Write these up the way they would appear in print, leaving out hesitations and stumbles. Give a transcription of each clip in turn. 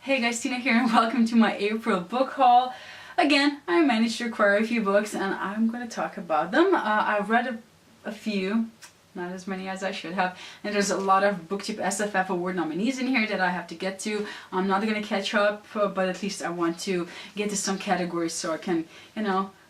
Hey guys, Tina here and welcome to my April book haul. Again, I managed to acquire a few books and I'm going to talk about them. I've read a few, not as many as I should have, and there's a lot of BookTube SFF award nominees in here that I have to get to. I'm not going to catch up, but at least I want to get to some categories so I can,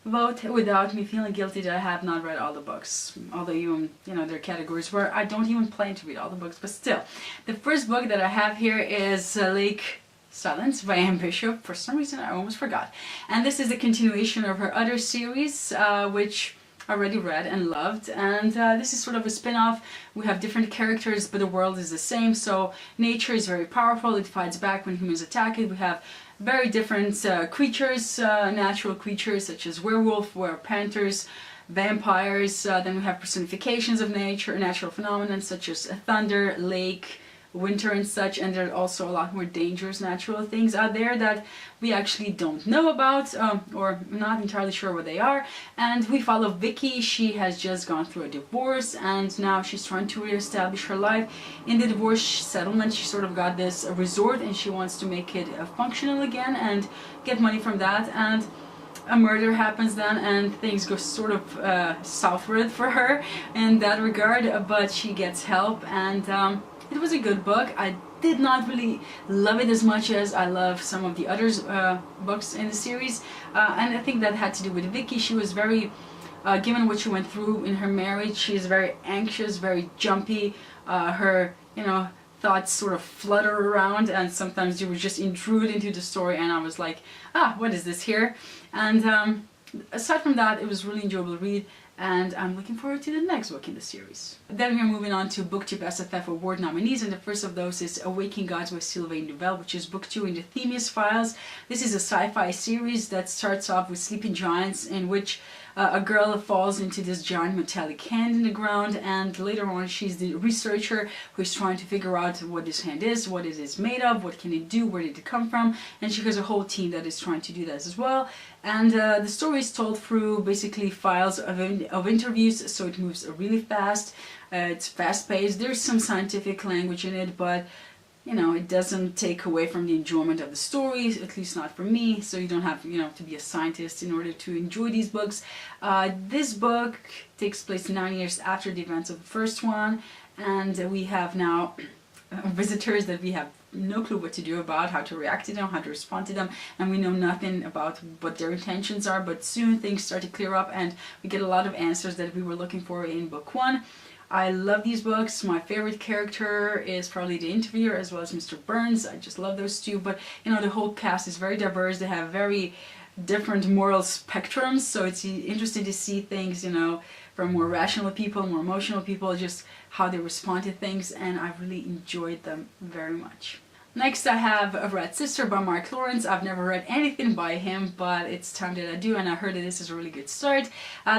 vote without me feeling guilty that I have not read all the books. Although there are categories where I don't even plan to read all the books, but still. The first book that I have here is Lake Silence by Anne Bishop. For some reason I almost forgot. And this is the continuation of her other series, which I already read and loved. And this is sort of a spin-off. We have different characters, but the world is the same. So nature is very powerful. It fights back when humans attack it. We have very different creatures, natural creatures such as werewolf, panthers, vampires. Then we have personifications of nature, natural phenomena such as thunder, lake, winter and such, and there are also a lot more dangerous natural things out there that we actually don't know about, or not entirely sure what they are. And we follow Vicky. She has just gone through a divorce and now she's trying to reestablish her life. In the divorce settlement, she sort of got this resort and she wants to make it functional again and get money from that. And a murder happens then and things go sort of southward for her in that regard, but she gets help. And it was a good book. I did not really love it as much as I love some of the other books in the series, and I think that had to do with Vicky. She was very, given what she went through in her marriage, she is very anxious, very jumpy. Her thoughts sort of flutter around and sometimes you would just intrude into the story and I was like, what is this here? And aside from that, it was really enjoyable to read. And I'm looking forward to the next book in the series. Then we're moving on to BookTube SFF Award nominees, and the first of those is Awaken Gods by Sylvain Duvel, which is book 2 in the Themius Files. This is a sci-fi series that starts off with sleeping giants, in which a girl falls into this giant metallic hand in the ground, and later on she's the researcher who's trying to figure out what this hand is, what it is made of, what can it do, where did it come from, and she has a whole team that is trying to do that as well. And the story is told through basically files of interviews, so it moves really fast. It's fast-paced. There's some scientific language in it, but it doesn't take away from the enjoyment of the story, at least not for me. So you don't have to be a scientist in order to enjoy these books. This book takes place 9 years after the events of the first one, and we have now visitors that we have no clue what to do about, how to react to them, how to respond to them, and we know nothing about what their intentions are. But soon things start to clear up and we get a lot of answers that we were looking for in book 1. I love these books. My favorite character is probably the interviewer as well as Mr. Burns. I just love those two, but the whole cast is very diverse. They have very different moral spectrums, so it's interesting to see things from more rational people, more emotional people, just how they respond to things, and I really enjoyed them very much. Next I have A Red Sister by Mark Lawrence. I've never read anything by him, but it's time that I do, and I heard that this is a really good start.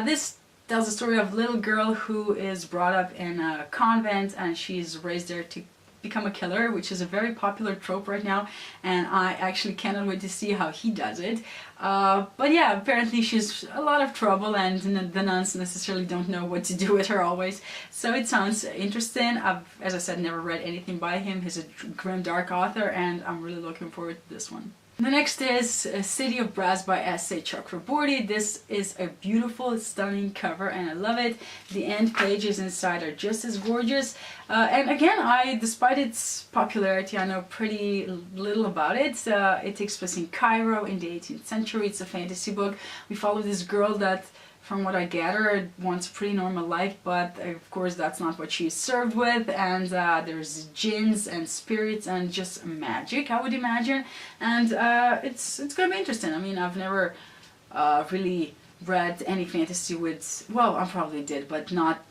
This tells the story of a little girl who is brought up in a convent and she's raised there to become a killer, which is a very popular trope right now, and I actually cannot wait to see how he does it. But yeah, apparently she's a lot of trouble and the nuns necessarily don't know what to do with her always. So it sounds interesting. I've, as I said, never read anything by him. He's a grim dark author and I'm really looking forward to this one. The next is City of Brass by S.A. Chakraborty. This is a beautiful, stunning cover and I love it. The end pages inside are just as gorgeous. And again, despite its popularity, I know pretty little about it. It takes place in Cairo in the 18th century. It's a fantasy book. We follow this girl that, from what I gather, wants a pretty normal life, but of course that's not what she's served with, and there's jinns and spirits and just magic, I would imagine, and it's going to be interesting. I mean, I've never really read any fantasy with, well, I probably did, but not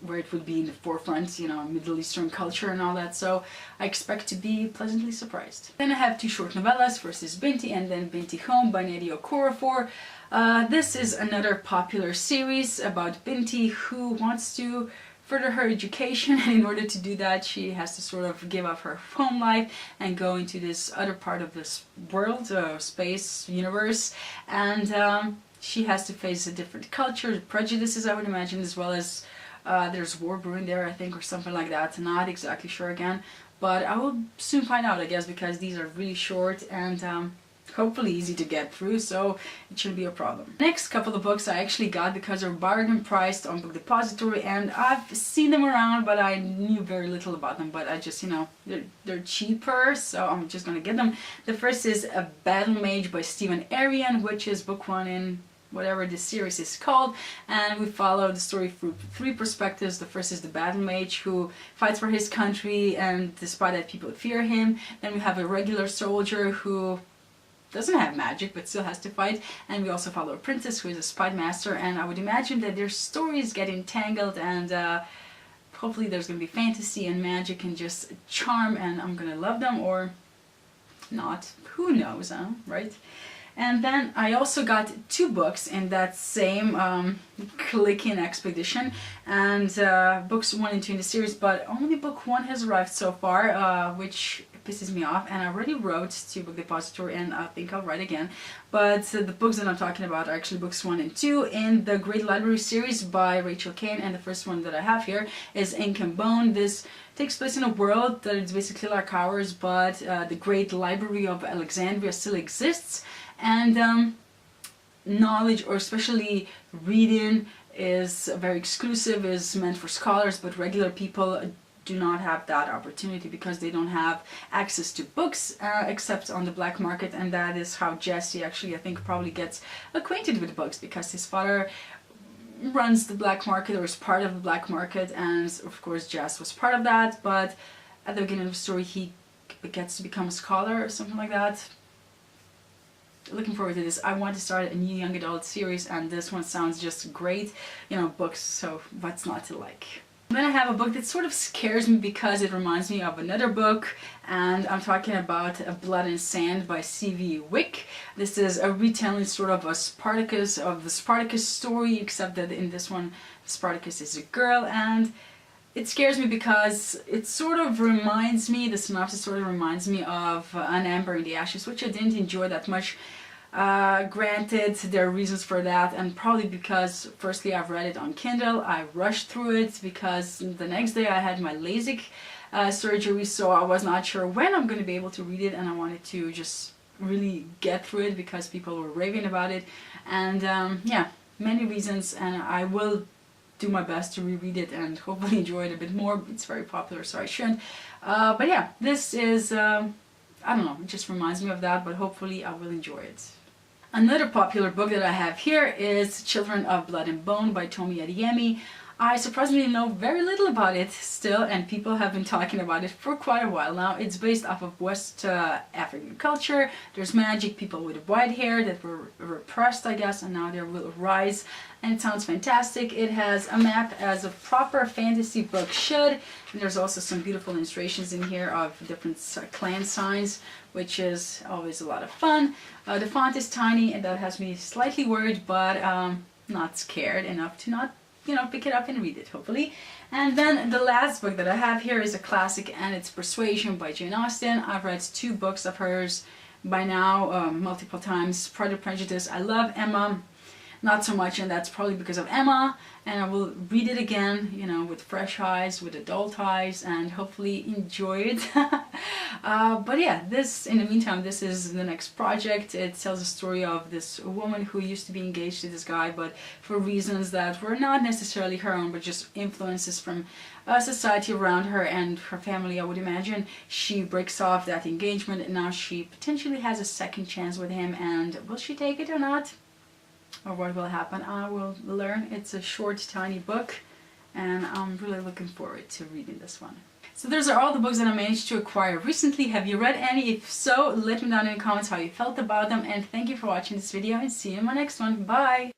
where it would be in the forefront, Middle Eastern culture and all that, so I expect to be pleasantly surprised. Then I have two short novellas. First is Binti and then Binti Home by Nadia Okorafor. This is another popular series about Binti who wants to further her education, and in order to do that she has to sort of give up her home life and go into this other part of this world, space, universe, and she has to face a different culture, prejudices, I would imagine, as well as there's war brewing there, I think, or something like that. Not exactly sure again, but I will soon find out, I guess, because these are really short and hopefully easy to get through, so it shouldn't be a problem. Next couple of books I actually got because they're bargain priced on Book Depository, and I've seen them around but I knew very little about them, but I just, you know, they're cheaper, so I'm just gonna get them. The first is A Battle Mage by Stephen Arian, which is book 1 in whatever this series is called, and we follow the story through 3 perspectives. The first is the battle mage who fights for his country, and despite that people fear him. Then we have a regular soldier who doesn't have magic but still has to fight, and we also follow a princess who is a spy master, and I would imagine that their stories get entangled, and hopefully there's going to be fantasy and magic and just charm, and I'm going to love them, or not, who knows, huh? Right? And then I also got 2 books in that same clicking expedition, and books 1 and 2 in the series, but only book 1 has arrived so far, which pisses me off, and I already wrote to Book Depository, and I think I'll write again. But the books that I'm talking about are actually books 1 and 2 in the Great Library series by Rachel Kane, and the first one that I have here is Incan Bone. This takes place in a world that is basically like ours, but the Great Library of Alexandria still exists, and knowledge, or especially reading, is very exclusive, is meant for scholars, but regular people do not have that opportunity because they don't have access to books except on the black market, and that is how Jesse actually, I think, probably gets acquainted with books, because his father runs the black market, or is part of the black market, and of course Jess was part of that, but at the beginning of the story he gets to become a scholar or something like that. Looking forward to this. I want to start a new young adult series, and this one sounds just great, you know, books, so what's not to like. Then I have a book that sort of scares me because it reminds me of another book, and I'm talking about Blood and Sand by C.V. Wick. This is a retelling sort of a Spartacus, of the Spartacus story, except that in this one Spartacus is a girl, and it scares me because it sort of reminds me, the synopsis sort of reminds me of An Amber in the Ashes, which I didn't enjoy that much. Granted, there are reasons for that, and probably because firstly I've read it on Kindle, I rushed through it because the next day I had my LASIK surgery, so I was not sure when I'm going to be able to read it, and I wanted to just really get through it because people were raving about it, and yeah, many reasons, and I will do my best to reread it and hopefully enjoy it a bit more. It's very popular, so I shouldn't. But yeah, this is, I don't know, it just reminds me of that, but hopefully I will enjoy it. Another popular book that I have here is Children of Blood and Bone by Tomi Adeyemi. I surprisingly know very little about it still, and people have been talking about it for quite a while now. It's based off of West African culture. There's magic, people with white hair that were repressed, I guess, and now they will rise, and it sounds fantastic. It has a map as a proper fantasy book should, and there's also some beautiful illustrations in here of different clan signs, which is always a lot of fun. The font is tiny, and that has me slightly worried, but not scared enough to not, you know, pick it up and read it, hopefully. And then the last book that I have here is a classic, and it's Persuasion by Jane Austen. I've read 2 books of hers by now, multiple times. Pride and Prejudice, I love. Emma, not so much, and that's probably because of Emma, and I will read it again, you know, with fresh eyes, with adult eyes, and hopefully enjoy it. But yeah, this, in the meantime, this is the next project. It tells the story of this woman who used to be engaged to this guy, but for reasons that were not necessarily her own, but just influences from society around her and her family, I would imagine, she breaks off that engagement, and now she potentially has a second chance with him, and will she take it or not? Or what will happen? I will learn. It's a short, tiny book, and I'm really looking forward to reading this one. So those are all the books that I managed to acquire recently. Have you read any? If so, let me know in the comments how you felt about them, and thank you for watching this video, and see you in my next one. Bye!